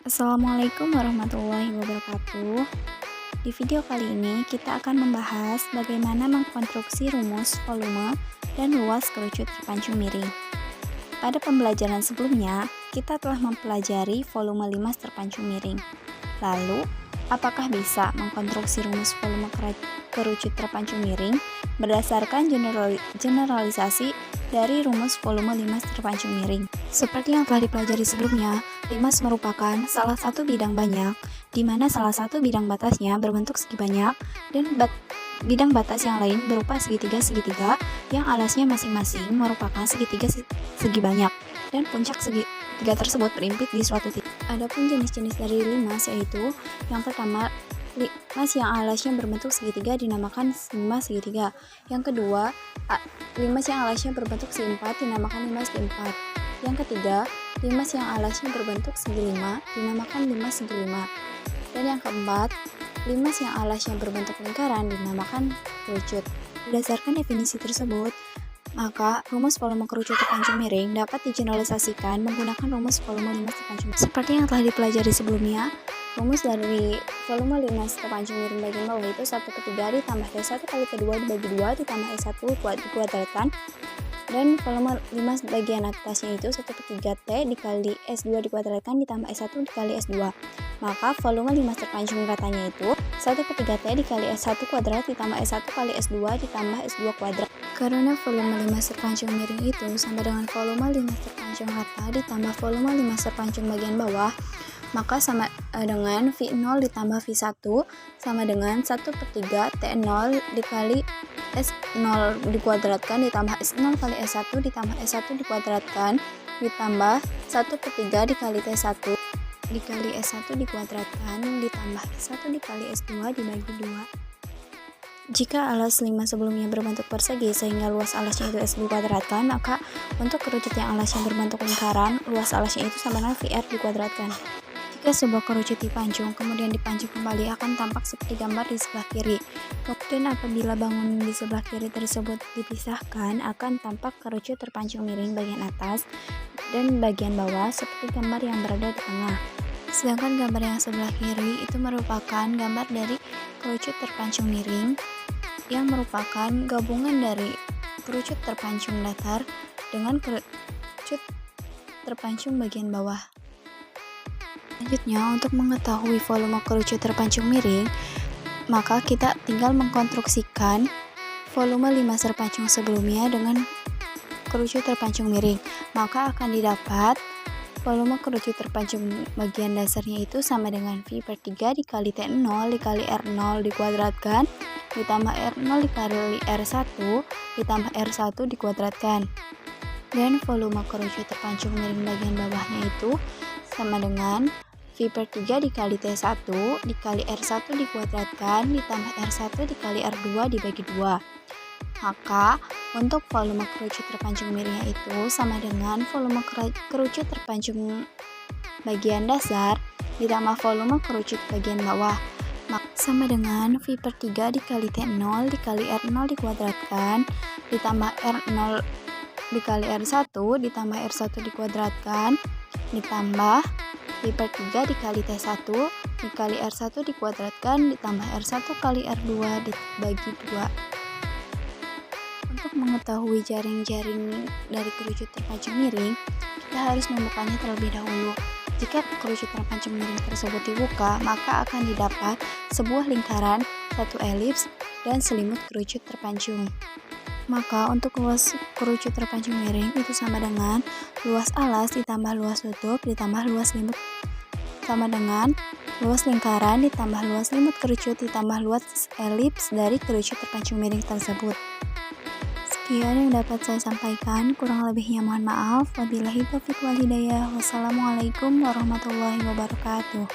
Assalamualaikum warahmatullahi wabarakatuh. Di video kali ini kita akan membahas bagaimana mengkonstruksi rumus volume dan luas kerucut terpancung miring. Pada pembelajaran sebelumnya, kita telah mempelajari volume limas terpancung miring. Lalu, apakah bisa mengkonstruksi rumus volume kerucut terpancung miring berdasarkan generalisasi dari rumus volume limas terpancung miring? Seperti yang telah dipelajari sebelumnya, limas merupakan salah satu bidang banyak, di mana salah satu bidang batasnya berbentuk segi banyak, dan bidang batas yang lain berupa segitiga-segitiga yang alasnya masing-masing merupakan segitiga segi banyak, dan puncak segitiga tersebut berimpit di suatu titik. Adapun jenis-jenis dari limas yaitu, yang pertama, limas yang alasnya berbentuk segitiga dinamakan limas segitiga. Yang kedua, limas yang alasnya berbentuk segi empat dinamakan limas segi empat. Yang ketiga, limas yang alasnya berbentuk segi lima dinamakan limas segi lima. Dan yang keempat, limas yang alasnya berbentuk lingkaran dinamakan kerucut. Berdasarkan definisi tersebut, maka rumus volume kerucut terpancung miring dapat digeneralisasikan menggunakan rumus volume limas terpancung. Seperti yang telah dipelajari sebelumnya, rumus dari volume limas terpancung miring bagian bawah itu 1/3 ditambah T1 kali T2 dibagi 2 ditambah S1 dikuadratkan, dan volume limas bagian atasnya itu 1/3 T dikali S2 dikuadratkan ditambah S1 dikali S2. Maka volume limas terpancung katanya itu 1/3 T dikali S1 kuadrat ditambah S1 kali S2 ditambah S2 kuadrat. Karena volume limas terpancung miring itu sama dengan volume limas terpancung rata ditambah volume limas terpancung bagian bawah, maka sama dengan V0 ditambah V1 sama dengan 1/3 T0 dikali S0 dikuadratkan ditambah S0 kali S1 ditambah S1 dikuadratkan ditambah 1/3 dikali T1 dikali S1 dikuadratkan ditambah S1 dikali S2 dibagi 2. Jika alas limas sebelumnya berbentuk persegi sehingga luas alasnya itu S dikuadratkan, maka untuk kerucut yang alasnya berbentuk lingkaran, luas alasnya itu sama dengan VR dikuadratkan. Jika sebuah kerucut dipancung, kemudian dipancung kembali akan tampak seperti gambar di sebelah kiri. Dan apabila bangunan di sebelah kiri tersebut dipisahkan, akan tampak kerucut terpancung miring bagian atas dan bagian bawah seperti gambar yang berada di tengah. Sedangkan gambar yang sebelah kiri itu merupakan gambar dari kerucut terpancung miring yang merupakan gabungan dari kerucut terpancung datar dengan kerucut terpancung bagian bawah. Selanjutnya, untuk mengetahui volume kerucut terpancung miring, maka kita tinggal mengkonstruksikan volume limas terpancung sebelumnya dengan kerucut terpancung miring. Maka akan didapat volume kerucut terpancung bagian dasarnya itu sama dengan V/3 dikali T0 dikali R0 dikuadratkan ditambah R0 dikali R1 ditambah R1 dikuadratkan. Dan volume kerucut terpancung miring bagian bawahnya itu sama dengan V/3 dikali T1 dikali R1 dikuadratkan ditambah R1 dikali R2 dibagi 2. Maka untuk volume kerucut terpancung miringnya itu sama dengan volume kerucut terpancung bagian dasar ditambah volume kerucut bagian bawah, sama dengan V/3 dikali T0 dikali R0 dikuadratkan ditambah R0 dikali R1 ditambah R1 dikuadratkan ditambah V/3 dikali T1 dikali R1 dikuadratkan ditambah R1 kali R2 dibagi 2. Untuk mengetahui jaring-jaring dari kerucut terpancung miring, kita harus membukanya terlebih dahulu. Jika kerucut terpancung miring tersebut dibuka, maka akan didapat sebuah lingkaran, satu elips, dan selimut kerucut terpancung. Maka untuk luas kerucut terpancung miring itu sama dengan luas alas ditambah luas tutup ditambah luas limut sama dengan luas lingkaran ditambah luas limut kerucut ditambah luas elips dari kerucut terpancung miring tersebut. Sekian yang dapat saya sampaikan, kurang lebihnya mohon maaf. Wabillahi taufiq wal hidayah. Wassalamualaikum warahmatullahi wabarakatuh.